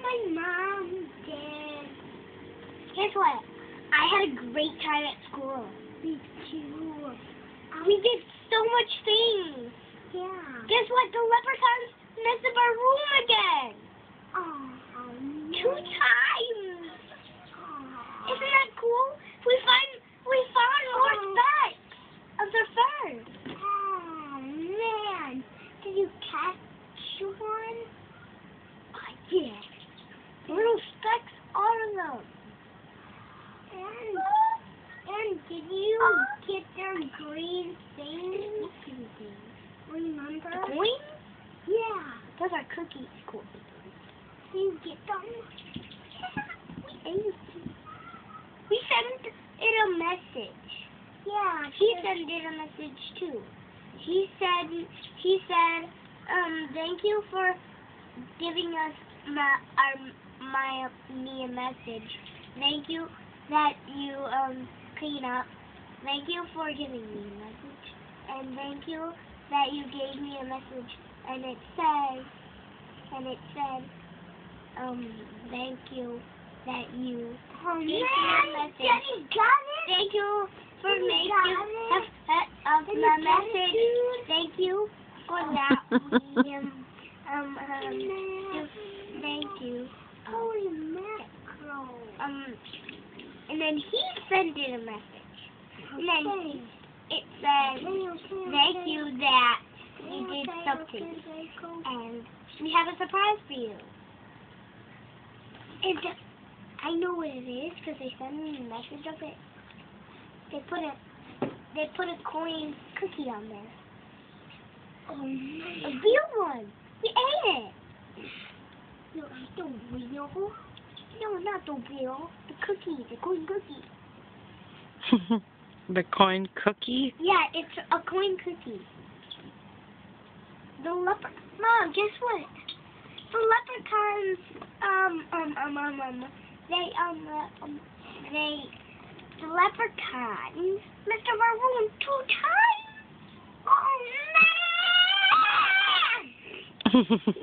my mom did. Guess what? I had a great time at school. Me too. We did so much things. Yeah. Guess what? The leprechauns messed up our room again. Oh, no. 2 times. Oh. Isn't that cool? We found more specks of their fur. Oh man! Did you catch one? I did. Little specks are them. And did you get their green things? Remember? The coins? Yeah. Those are cookies. Cool. Did you get them? Yeah, we ate them. We sent it a message. Yeah. She sent it a message too. She said, thank you for giving us me a message. Thank you that you clean up. Thank you for giving me a message. And thank you that you gave me a message. And it said, thank you that you gave me a message. Daddy got it? Thank you for making the message. Thank you for that. Thank you. Holy mackerel. And then he sent it a message. And then it said, thank you that you did something. And we have a surprise for you. And I know what it is because they sent me a message of it. They put a coin cookie on there. Oh no. A real one. We ate it. No, the real. No, not the real. The cookie. The coin cookie. The coin cookie? Yeah, it's a coin cookie. The Mom, guess what? The leprechauns, the leprechauns messed up our room 2 times. Oh, man! Oh, man!